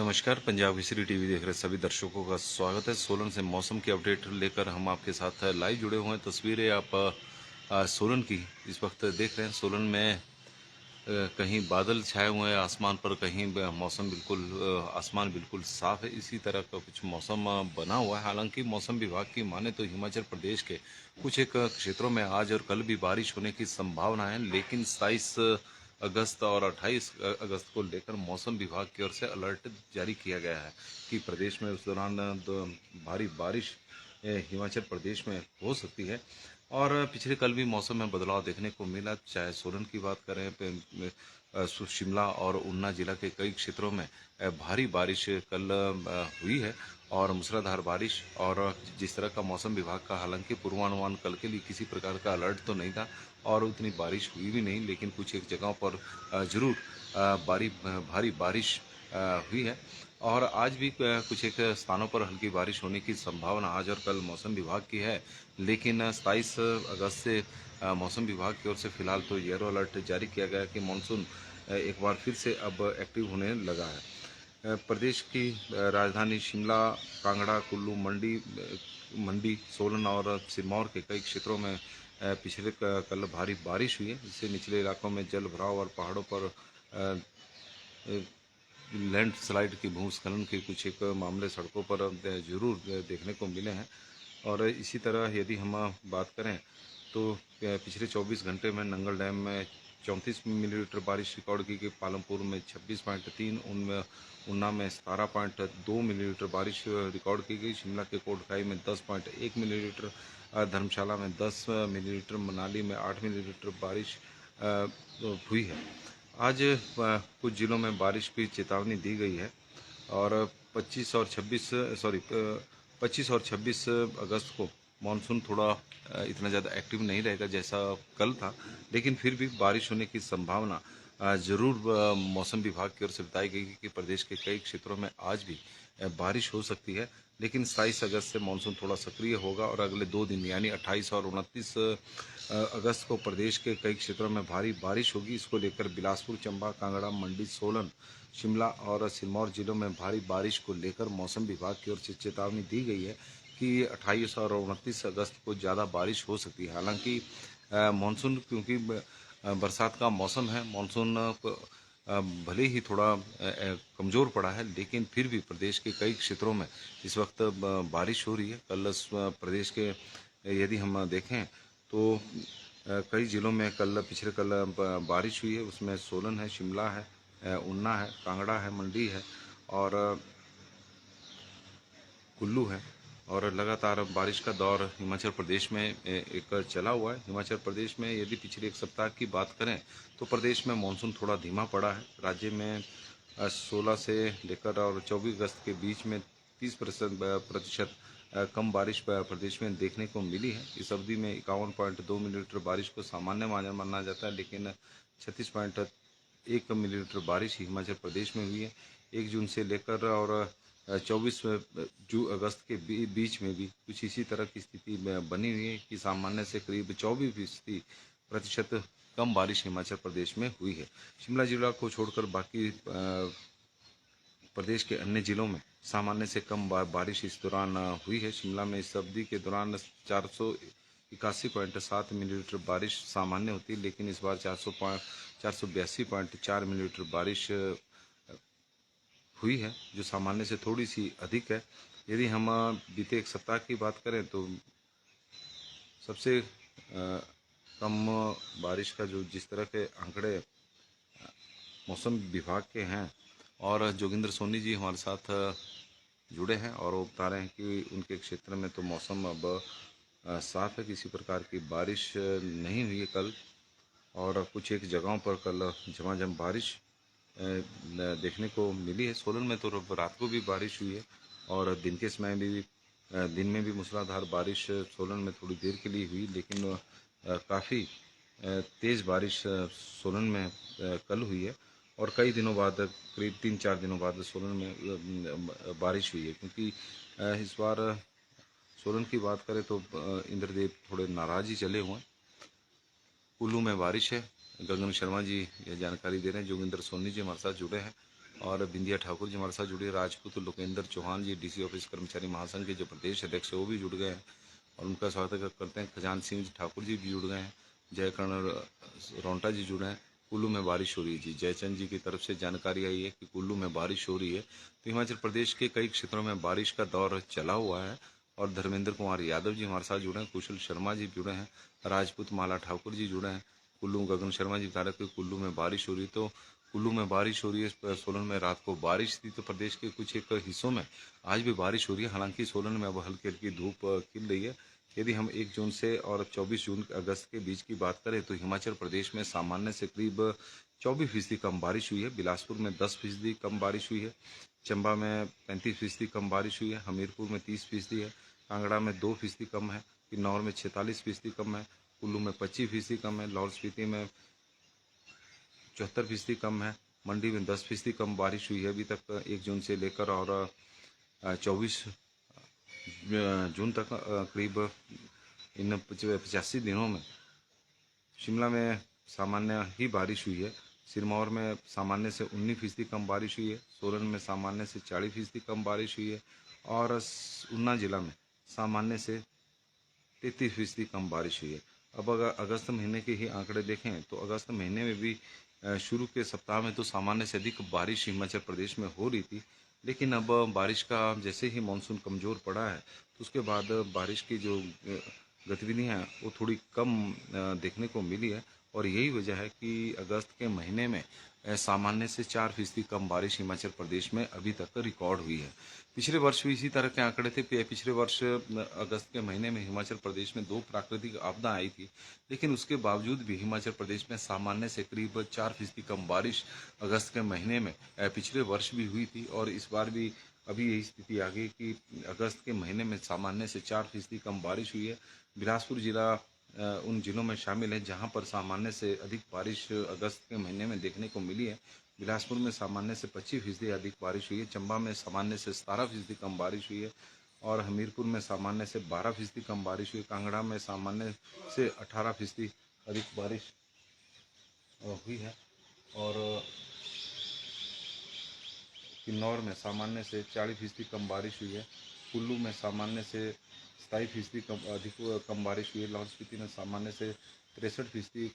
नमस्कार। पंजाब केसरी टीवी देख रहे सभी दर्शकों का स्वागत है। सोलन से मौसम की अपडेट लेकर हम आपके साथ लाइव जुड़े हुए हैं। तस्वीरें आप सोलन की इस वक्त देख रहे हैं। सोलन में कहीं बादल छाए हुए हैं आसमान पर, कहीं मौसम बिल्कुल आसमान बिल्कुल साफ है। इसी तरह का कुछ मौसम बना हुआ है। हालांकि मौसम विभाग की माने तो हिमाचल प्रदेश के कुछ एक क्षेत्रों में आज और कल भी बारिश होने की संभावना है, लेकिन 27 अगस्त और 28 अगस्त को लेकर मौसम विभाग की ओर से अलर्ट जारी किया गया है कि प्रदेश में उस दौरान भारी बारिश हिमाचल प्रदेश में हो सकती है। और पिछले कल भी मौसम में बदलाव देखने को मिला, चाहे सोलन की बात करें, शिमला और ऊना जिला के कई क्षेत्रों में भारी बारिश कल हुई है और मूसलाधार बारिश। और जिस तरह का मौसम विभाग का हालांकि पूर्वानुमान कल के लिए किसी प्रकार का अलर्ट तो नहीं था और उतनी बारिश हुई भी नहीं, लेकिन कुछ एक जगहों पर जरूर भारी बारिश हुई है। और आज भी कुछ एक स्थानों पर हल्की बारिश होने की संभावना आज और कल मौसम विभाग की है, लेकिन 27 अगस्त से मौसम विभाग की ओर से फिलहाल तो येलो अलर्ट जारी किया गया कि मानसून एक बार फिर से अब एक्टिव होने लगा है। प्रदेश की राजधानी शिमला, कांगड़ा, कुल्लू, मंडी, सोलन और सिरमौर के कई क्षेत्रों में पिछले कल भारी बारिश हुई है, जिससे निचले इलाकों में जल भराव और पहाड़ों पर लैंडस्लाइड की भूस्खलन के कुछ एक मामले सड़कों पर जरूर देखने को मिले हैं। और इसी तरह यदि हम बात करें तो पिछले 24 घंटे में नंगल डैम में 34 मिलीमीटर बारिश रिकॉर्ड की गई, पालमपुर में 26.3, ऊना में 17.2 मिलीमीटर बारिश रिकॉर्ड की गई, शिमला के कोटखाई में 10.1 मिलीमीटर, धर्मशाला में 10 मिलीमीटर, मनाली में 8 मिलीमीटर बारिश हुई है। आज कुछ जिलों में बारिश की चेतावनी दी गई है और 25 और 26 अगस्त को मानसून थोड़ा इतना ज़्यादा एक्टिव नहीं रहेगा जैसा कल था, लेकिन फिर भी बारिश होने की संभावना जरूर मौसम विभाग की ओर से बताई गई कि प्रदेश के कई क्षेत्रों में आज भी बारिश हो सकती है। लेकिन 27 अगस्त से मानसून थोड़ा सक्रिय होगा और अगले 2 दिन यानी 28 और 29 अगस्त को प्रदेश के कई क्षेत्रों में भारी बारिश होगी। इसको लेकर बिलासपुर, चंबा, कांगड़ा, मंडी, सोलन, शिमला और सिरमौर जिलों में भारी बारिश को लेकर मौसम विभाग की ओर से चेतावनी दी गई है कि 28 और 29 अगस्त को ज़्यादा बारिश हो सकती है। हालांकि मानसून क्योंकि बरसात का मौसम है, मानसून भले ही थोड़ा कमज़ोर पड़ा है, लेकिन फिर भी प्रदेश के कई क्षेत्रों में इस वक्त बारिश हो रही है। कल प्रदेश के यदि हम देखें तो कई ज़िलों में पिछले कल बारिश हुई है। उसमें सोलन है, शिमला है, ऊना है, कांगड़ा है, मंडी है और कुल्लू है। और लगातार बारिश का दौर हिमाचल प्रदेश में एक चला हुआ है। हिमाचल प्रदेश में यदि पिछले एक सप्ताह की बात करें तो प्रदेश में मानसून थोड़ा धीमा पड़ा है। राज्य में 16 से लेकर और 24 अगस्त के बीच में 30% कम बारिश प्रदेश में देखने को मिली है। इस अवधि में 51.2 मिलीमीटर बारिश को सामान्य माना जाता है, लेकिन 36.1 मिलीमीटर बारिश हिमाचल प्रदेश में हुई है। 1 जून से लेकर और 24 अगस्त के बीच में भी कुछ इसी तरह की स्थिति बनी हुई है कि सामान्य से करीब 24% कम बारिश हिमाचल प्रदेश में हुई है। शिमला जिला को छोड़कर बाकी प्रदेश के अन्य जिलों में सामान्य से कम बारिश इस दौरान हुई है। शिमला में इस अवधि के दौरान 481.7 मिलीमीटर बारिश सामान्य होती है, लेकिन इस बार 482.4 मिलीमीटर बारिश हुई है, जो सामान्य से थोड़ी सी अधिक है। यदि हम बीते एक सप्ताह की बात करें तो सबसे कम बारिश का जो जिस तरह के आंकड़े मौसम विभाग के हैं, और जोगिंदर सोनी जी हमारे साथ जुड़े हैं और वो बता रहे हैं कि उनके क्षेत्र में तो मौसम अब साफ है, किसी प्रकार की बारिश नहीं हुई है कल। और कुछ एक जगहों पर कल झमाझम बारिश देखने को मिली है। सोलन में तो रात को भी बारिश हुई है और दिन में भी मूसलाधार बारिश सोलन में थोड़ी देर के लिए हुई, लेकिन काफ़ी तेज़ बारिश सोलन में कल हुई है। और कई दिनों बाद, करीब 3-4 दिनों बाद सोलन में बारिश हुई है, क्योंकि इस बार सोलन की बात करें तो इंद्रदेव थोड़े नाराज ही चले हुए हैं। कुल्लू में बारिश है। गगन शर्मा जी ये जानकारी दे रहे हैं। जोगिंदर सोनी जी हमारे साथ जुड़े हैं और बिंदिया ठाकुर जी हमारे साथ जुड़े, राजपूत लोकेंद्र चौहान जी डीसी ऑफिस कर्मचारी महासंघ के जो प्रदेश अध्यक्ष है वो भी जुड़ गए हैं और उनका स्वागत करते हैं। खजान सिंह ठाकुर जी भी जुड़ गए हैं, जयकर्ण रौंटा जी जुड़े हैं। कुल्लू में बारिश हो रही है जी, जयचंद जी की तरफ से जानकारी आई है कि कुल्लू में बारिश हो रही है। तो हिमाचल प्रदेश के कई क्षेत्रों में बारिश का दौर चला हुआ है और धर्मेंद्र कुमार यादव जी हमारे साथ जुड़े हैं, कुशल शर्मा जी जुड़े हैं, राजपूत माला ठाकुर जी जुड़े हैं। कुल्लू गगन शर्मा जी बता रहे थे कुल्लू में बारिश हो रही है, तो कुल्लू में बारिश हो रही है। सोलन में रात को बारिश थी, तो प्रदेश के कुछ एक हिस्सों में आज भी बारिश हो रही है। हालांकि सोलन में अब हल्की हल्की धूप खिल रही है। यदि हम 1 जून से और 24 जून अगस्त के बीच की बात करें तो हिमाचल प्रदेश में सामान्य से करीब 24% कम बारिश हुई है। बिलासपुर में 10% कम बारिश हुई है, चंबा में 35% कम बारिश हुई है, हमीरपुर में 30% है, कांगड़ा में 2% कम है, किन्नौर में 46% कम है, कुल्लू में 25% कम है, लाहौल स्पीति में 74% कम है, मंडी में 10% कम बारिश हुई है अभी तक 1 जून से लेकर, और 24 जून तक करीब इन 85 दिनों में शिमला में सामान्य ही बारिश हुई है। सिरमौर में सामान्य से 19% कम बारिश हुई है, सोलन में सामान्य से 40% कम बारिश हुई है और ऊना जिला में सामान्य से 33% कम बारिश हुई है। अब अगर अगस्त महीने के ही आंकड़े देखें तो अगस्त महीने में भी शुरू के सप्ताह में तो सामान्य से अधिक बारिश हिमाचल प्रदेश में हो रही थी, लेकिन अब बारिश का जैसे ही मानसून कमज़ोर पड़ा है तो उसके बाद बारिश की जो गतिविधियाँ हैं वो थोड़ी कम देखने को मिली है और यही वजह है कि अगस्त के महीने में सामान्य से 4% कम बारिश हिमाचल प्रदेश में अभी तक रिकॉर्ड हुई है। पिछले वर्ष भी इसी तरह के आंकड़े थे। पिछले वर्ष अगस्त के महीने में हिमाचल प्रदेश में 2 प्राकृतिक आपदा आई थी, लेकिन उसके बावजूद भी हिमाचल प्रदेश में सामान्य से करीब 4% कम बारिश अगस्त के महीने में पिछले वर्ष भी हुई थी और इस बार भी अभी यही स्थिति आ गई कि अगस्त के महीने में सामान्य से 4% कम बारिश हुई है। बिलासपुर जिला उन जिलों में शामिल है जहां पर सामान्य से अधिक बारिश अगस्त के महीने में देखने को मिली है। बिलासपुर में सामान्य से 25% अधिक बारिश हुई है, चंबा में सामान्य से 17% कम बारिश हुई है और हमीरपुर में सामान्य से 12% कम बारिश हुई, कांगड़ा में सामान्य से 18% अधिक बारिश हुई है और किन्नौर में सामान्य से 40% कम बारिश हुई है, कुल्लू में सामान्य से 27% कम बारिश हुई है, लाहौल स्पीति में सामान्य से 63%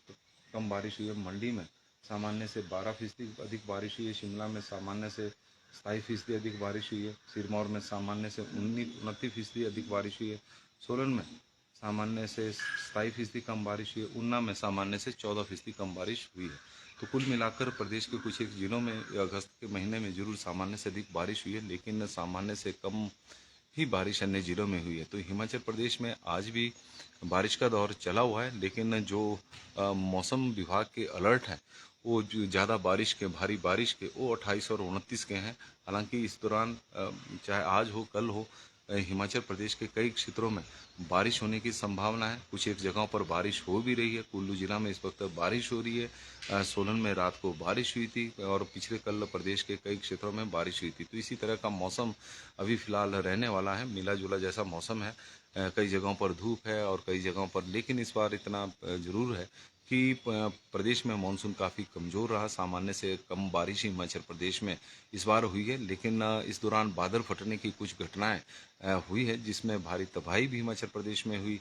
कम बारिश हुई है, मंडी में सामान्य से 12% अधिक बारिश हुई है, शिमला में सामान्य से 27% अधिक बारिश हुई है, सिरमौर में सामान्य से 29% अधिक बारिश हुई है, सोलन में सामान्य से 27% कम बारिश हुई है, ऊना में सामान्य से 14% कम बारिश हुई है। तो कुल मिलाकर प्रदेश के कुछ एक जिलों में अगस्त के महीने में जरूर सामान्य से अधिक बारिश हुई है, लेकिन सामान्य से कम ही बारिश अन्य जिलों में हुई है। तो हिमाचल प्रदेश में आज भी बारिश का दौर चला हुआ है, लेकिन जो मौसम विभाग के अलर्ट हैं वो जो ज़्यादा बारिश के, भारी बारिश के, वो 28 और 29 के हैं। हालांकि इस दौरान चाहे आज हो कल हो, हिमाचल प्रदेश के कई क्षेत्रों में बारिश होने की संभावना है। कुछ एक जगहों पर बारिश हो भी रही है। कुल्लू जिला में इस वक्त बारिश हो रही है, सोलन में रात को बारिश हुई थी और पिछले कल प्रदेश के कई क्षेत्रों में बारिश हुई थी। तो इसी तरह का मौसम अभी फिलहाल रहने वाला है, मिला जुला जैसा मौसम है। कई जगहों पर धूप है और कई जगहों पर, लेकिन इस बार इतना जरूर है कि प्रदेश में मानसून काफ़ी कमज़ोर रहा। सामान्य से कम बारिश हिमाचल प्रदेश में इस बार हुई है, लेकिन इस दौरान बादल फटने की कुछ घटनाएं हुई है, जिसमें भारी तबाही भी हिमाचल प्रदेश में हुई,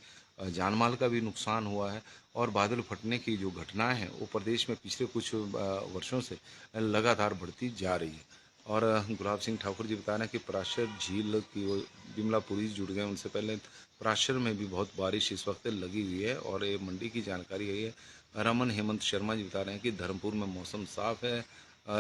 जानमाल का भी नुकसान हुआ है और बादल फटने की जो घटनाएं हैं वो प्रदेश में पिछले कुछ वर्षों से लगातार बढ़ती जा रही है। और गुलाब सिंह ठाकुर जी बता रहे हैं कि पराशर झील की वो बिमलापुरी जुड़ गए, उनसे पहले पराशर में भी बहुत बारिश इस वक्त लगी हुई है और ये मंडी की जानकारी है। रमन हेमंत शर्मा जी बता रहे हैं कि धर्मपुर में मौसम साफ है।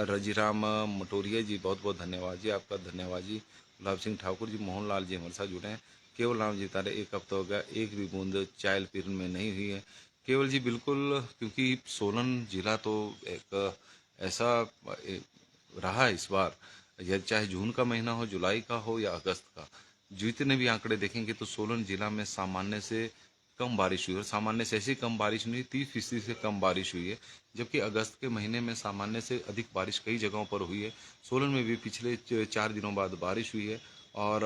रजीराम मटोरिया जी बहुत बहुत धन्यवाद जी, आपका धन्यवाद जी। गुलाब सिंह ठाकुर जी, मोहन लाल जी हमारे साथ जुड़े हैं। केवल राम जी बता रहे 1 हफ्ता हो गया, एक भी बूंद चायल पीरन में नहीं हुई है। केवल जी बिल्कुल, क्योंकि सोलन जिला तो एक ऐसा रहा इस बार, या चाहे जून का महीना हो, जुलाई का हो या अगस्त का, जितने भी आंकड़े देखेंगे तो सोलन जिला में सामान्य से कम बारिश हुई और सामान्य से ऐसी कम बारिश नहीं, 30% से कम बारिश हुई है। जबकि अगस्त के महीने में सामान्य से अधिक बारिश कई जगहों पर हुई है। सोलन में भी पिछले 4 दिनों बाद बारिश हुई है और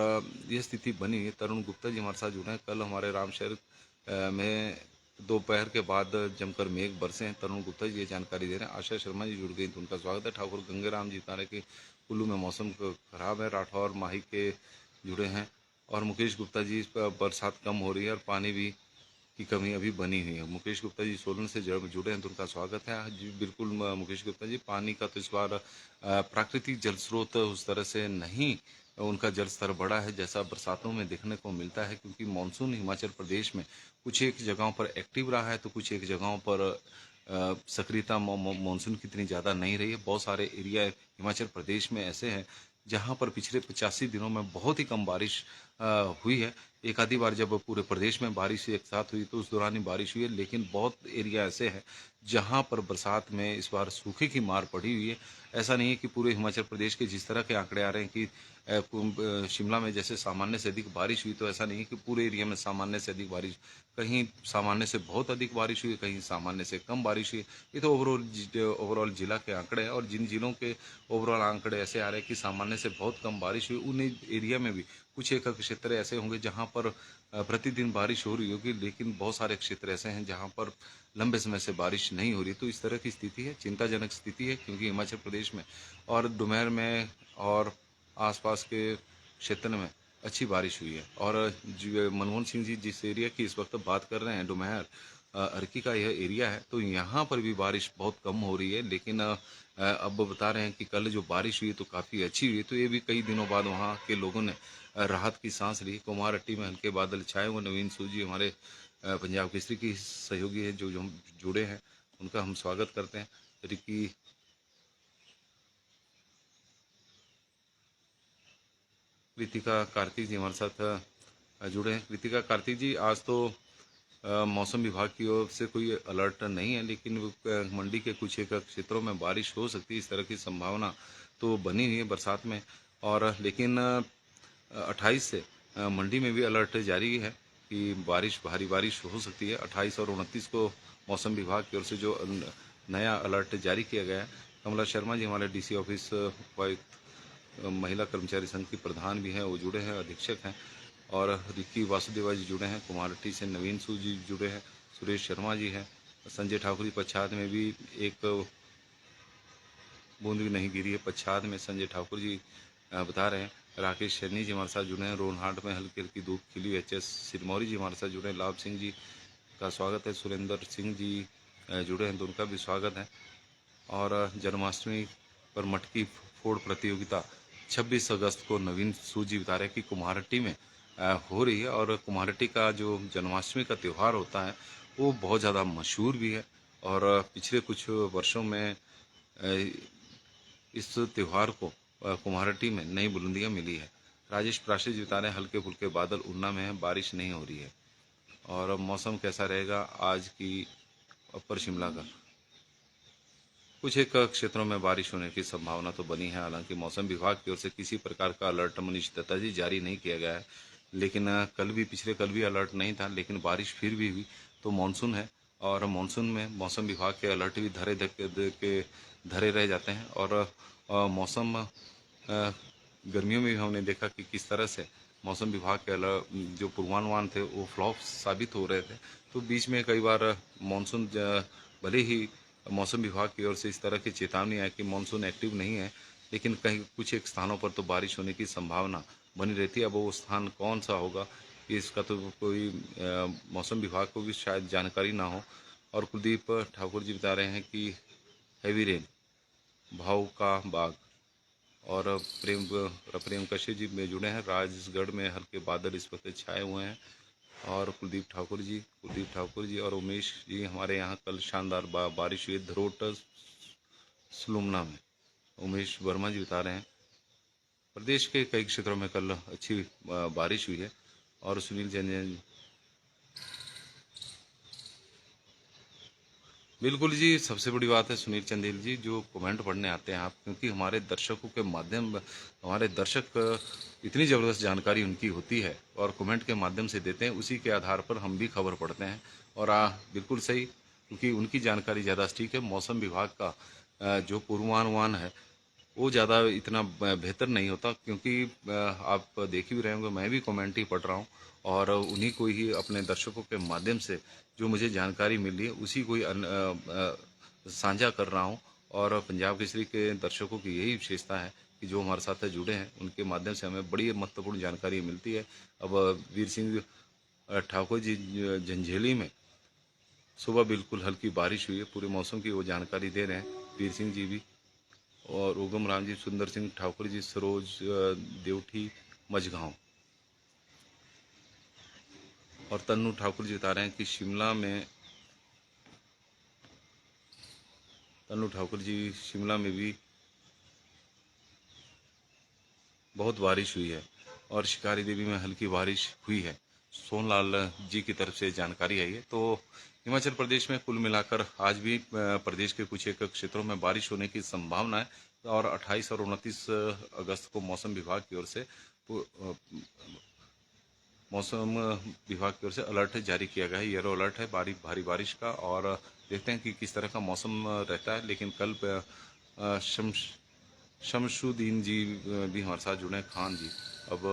यह स्थिति बनी है। तरुण गुप्ता जी हमारे साथ जुड़े हैं। कल हमारे रामशहर में दोपहर के बाद जमकर मेघ बरसे हैं। तरुण गुप्ता जी ये जानकारी दे रहे हैं। आशा शर्मा जी जुड़ गई तो उनका स्वागत है। ठाकुर गंगेराम जी बता रहे कि कुल्लू में मौसम खराब है। राठौर माही के जुड़े हैं। और मुकेश गुप्ता जी बरसात कम हो रही है और पानी भी की कमी अभी बनी हुई है। मुकेश गुप्ता जी सोलन से जुड़े हैं तो उनका स्वागत है जी। बिल्कुल मुकेश गुप्ता जी, पानी का तो इस बार प्राकृतिक जल स्रोत उस तरह से नहीं, उनका जल स्तर बढ़ा है जैसा बरसातों में देखने को मिलता है, क्योंकि मानसून हिमाचल प्रदेश में कुछ एक जगहों पर एक्टिव रहा है तो कुछ एक जगहों पर सक्रियता मानसून की इतनी ज़्यादा नहीं रही है। बहुत सारे एरिया हिमाचल प्रदेश में ऐसे हैं जहां पर पिछले 85 दिनों में बहुत ही कम बारिश हुई है। एक आधी बार जब पूरे प्रदेश में बारिश एक साथ हुई तो उस दौरान ही बारिश हुई है, लेकिन बहुत एरिया ऐसे हैं जहां पर बरसात में इस बार सूखे की मार पड़ी हुई है। ऐसा नहीं है कि पूरे हिमाचल प्रदेश के जिस तरह के आंकड़े आ रहे हैं कि शिमला में जैसे सामान्य से अधिक बारिश हुई, तो ऐसा नहीं है कि पूरे एरिया में सामान्य से अधिक बारिश। कहीं सामान्य से बहुत अधिक बारिश हुई, कहीं सामान्य से कम बारिश हुई। ये तो ओवरऑल जिला के आंकड़े हैं, और जिन जिलों के ओवरऑल आंकड़े ऐसे आ रहे हैं कि सामान्य से बहुत कम बारिश हुई, उन एरिया में भी कुछ एक क्षेत्र ऐसे होंगे जहां पर प्रतिदिन बारिश हो रही होगी, लेकिन बहुत सारे क्षेत्र ऐसे हैं जहां पर लंबे समय से बारिश नहीं हो रही। तो इस तरह की स्थिति है, चिंताजनक स्थिति है, क्योंकि हिमाचल प्रदेश में और डुमेर में और आसपास के क्षेत्र में अच्छी बारिश हुई है। और मनमोहन सिंह जी जिस एरिया की इस वक्त बात कर रहे हैं, डुमेहर अर्की का यह एरिया है, तो यहाँ पर भी बारिश बहुत कम हो रही है। लेकिन अब बता रहे हैं कि कल जो बारिश हुई तो काफ़ी अच्छी हुई, तो ये भी कई दिनों बाद वहाँ के लोगों ने राहत की सांस ली। कुमारहट्टी में हल्के बादल छाए हुए। नवीन सूजी हमारे पंजाब केसरी की सहयोगी है जो हम जुड़े हैं, उनका हम स्वागत करते हैं। रिकी कृतिका कार्तिक जी हमारे साथ जुड़े हैं। कृतिका कार्तिक जी, आज तो मौसम विभाग की ओर से कोई अलर्ट नहीं है, लेकिन मंडी के कुछ एक क्षेत्रों में बारिश हो सकती है, इस तरह की संभावना तो बनी हुई है बरसात में। और लेकिन 28 से मंडी में भी अलर्ट जारी है कि भारी बारिश हो सकती है। 28 और 29 को मौसम विभाग की ओर से जो नया अलर्ट जारी किया गया है। कमला शर्मा जी हमारे डीसी ऑफिस महिला कर्मचारी संघ की प्रधान भी हैं, वो जुड़े हैं, अधीक्षक हैं। और रिक्की वासुदेवा जी जुड़े हैं। कुमारहट्टी से नवीन सूद जी जुड़े हैं। सुरेश शर्मा जी हैं। संजय ठाकुर जी पच्छाद में भी एक बूंद भी नहीं गिरी है। पच्छाद में संजय ठाकुर जी बता रहे हैं। राकेश सैनी जी हमारे साथ जुड़े हैं। रोनहाट में हल्की हल्की धूप खिली। एच.एस. सिरमौरी जी हमारे साथ जुड़े हैं। लाभ सिंह जी का स्वागत है। सुरेंद्र सिंह जी जुड़े हैं तो उनका भी स्वागत है। और जन्माष्टमी पर मटकी फोड़ प्रतियोगिता 26 अगस्त को नवीन सूद जी बता रहे हैं कि कुम्हारहट्टी में हो रही है। और कुम्हारहट्टी का जो जन्माष्टमी का त्यौहार होता है वो बहुत ज़्यादा मशहूर भी है, और पिछले कुछ वर्षों में इस त्यौहार को कुम्हारहट्टी में नई बुलंदियां मिली है। राजेश प्राशी जी बता रहे हैं हल्के फुल्के बादल ऊना में है, बारिश नहीं हो रही है। और मौसम कैसा रहेगा आज की अपर शिमला का? कुछ एक क्षेत्रों में बारिश होने की संभावना तो बनी है। हालांकि मौसम विभाग की ओर से किसी प्रकार का अलर्ट मनीष दत्ता जी जारी नहीं किया गया है, लेकिन पिछले कल भी अलर्ट नहीं था, लेकिन बारिश फिर भी हुई। तो मानसून है, और मानसून में मौसम विभाग के अलर्ट भी धरे रह जाते हैं। और मौसम गर्मियों में भी हमने देखा कि किस तरह से मौसम विभाग के जो पूर्वानुमान थे वो फ्लॉप साबित हो रहे थे। तो बीच में कई बार मानसून भले ही मौसम विभाग की ओर से इस तरह की चेतावनी है कि मानसून एक्टिव नहीं है, लेकिन कहीं कुछ एक स्थानों पर तो बारिश होने की संभावना बनी रहती है। अब वो स्थान कौन सा होगा इसका तो कोई मौसम विभाग को भी शायद जानकारी ना हो। और कुलदीप ठाकुर जी बता रहे हैं कि हैवी रेन, भाव का बाग। और प्रेम कश्यप जी में जुड़े हैं। राजगढ़ में हल्के बादल इस वक्त छाए हुए हैं। और कुलदीप ठाकुर जी और उमेश जी हमारे यहाँ कल शानदार बारिश हुई धरोट सुलुमना में। उमेश वर्मा जी बता रहे हैं प्रदेश के कई क्षेत्रों में कल अच्छी बारिश हुई है। और सुनील जैन, बिल्कुल जी, सबसे बड़ी बात है सुनील चंदेल जी जो कमेंट पढ़ने आते हैं आप, क्योंकि हमारे दर्शक इतनी ज़बरदस्त जानकारी उनकी होती है और कमेंट के माध्यम से देते हैं, उसी के आधार पर हम भी खबर पढ़ते हैं। और बिल्कुल सही, क्योंकि उनकी जानकारी ज़्यादा सटीक है। मौसम विभाग का जो पूर्वानुमान है वो ज़्यादा इतना बेहतर नहीं होता, क्योंकि आप देख ही भी रहे होंगे, मैं भी कमेंट ही पढ़ रहा हूँ और उन्हीं को ही अपने दर्शकों के माध्यम से जो मुझे जानकारी मिली है उसी को ही साझा कर रहा हूँ। और पंजाब केसरी के दर्शकों की यही विशेषता है कि जो हमारे साथ जुड़े हैं उनके माध्यम से हमें बड़ी महत्वपूर्ण जानकारी मिलती है। अब वीर सिंह ठाकुर जी झंझेली में सुबह बिल्कुल हल्की बारिश हुई है, पूरे मौसम की वो जानकारी दे रहे हैं वीर सिंह जी भी। और उगम राम जी, सुंदर सिंह ठाकुर जी, सरोज देवठी मझगांव। और तन्नू ठाकुर जी बता रहे हैं कि तन्नू ठाकुर जी शिमला में भी बहुत बारिश हुई है और शिकारी देवी में हल्की बारिश हुई है। सोनलाल जी की तरफ से जानकारी आई है। तो हिमाचल प्रदेश में कुल मिलाकर आज भी प्रदेश के कुछ एक क्षेत्रों में बारिश होने की संभावना है। और 28 और 29 अगस्त को मौसम विभाग की ओर से अलर्ट जारी किया गया है। येलो अलर्ट है भारी बारिश का। और देखते हैं कि किस तरह का मौसम रहता है। लेकिन कल शमशुद्दीन जी भी हमारे साथ जुड़े हैं, खान जी। अब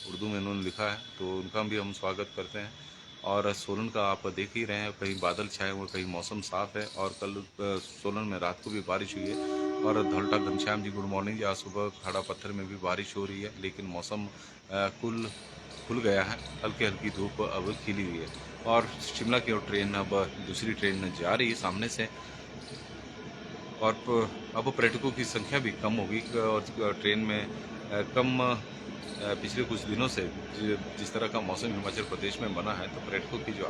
उर्दू में उन्होंने लिखा है तो उनका भी हम स्वागत करते हैं। और सोलन का आप देख ही रहे हैं, कहीं बादल छाए हुए, कहीं मौसम साफ है। और कल सोलन में रात को भी बारिश हुई है। और धौलटा घनश्याम जी, गुड मॉर्निंग जी। आज सुबह खाड़ा पत्थर में भी बारिश हो रही है, लेकिन मौसम खुल गया है, हल्की हल्की धूप अब खिली हुई है। और शिमला की ओर ट्रेन, अब दूसरी ट्रेन जा रही है सामने से। और अब पर्यटकों की संख्या भी कम होगी और ट्रेन में कम पिछले कुछ दिनों से जिस तरह का मौसम हिमाचल प्रदेश में बना है, तो पर्यटकों की जो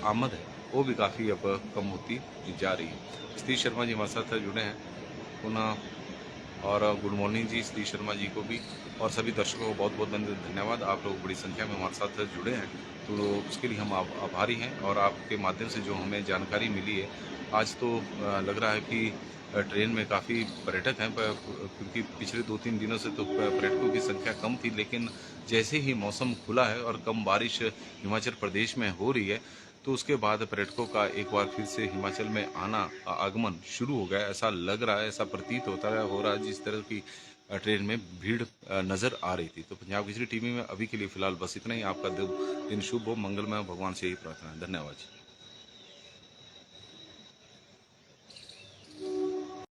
आमद है वो भी काफ़ी अब कम होती जा रही है। सतीश शर्मा जी हमारे साथ जुड़े हैं पुनः। और गुड मॉर्निंग जी सतीश शर्मा जी को भी। और सभी दर्शकों को बहुत बहुत धन्यवाद। आप लोग बड़ी संख्या में हमारे साथ जुड़े हैं, तो उसके लिए हम आभारी हैं। और आपके माध्यम से जो हमें जानकारी मिली है, आज तो लग रहा है कि ट्रेन में काफ़ी पर्यटक हैं, क्योंकि पिछले 2-3 दिनों से तो पर्यटकों की संख्या कम थी। लेकिन जैसे ही मौसम खुला है और कम बारिश हिमाचल प्रदेश में हो रही है, तो उसके बाद पर्यटकों का एक बार फिर से हिमाचल में आगमन शुरू हो गया। ऐसा लग रहा है, ऐसा प्रतीत हो रहा है जिस तरह की ट्रेन में भीड़ नज़र आ रही थी। तो पंजाब केसरी टीवी में अभी के लिए फ़िलहाल बस इतना ही। आपका दिन शुभ हो, मंगलमय, भगवान से यही प्रार्थना है। धन्यवाद।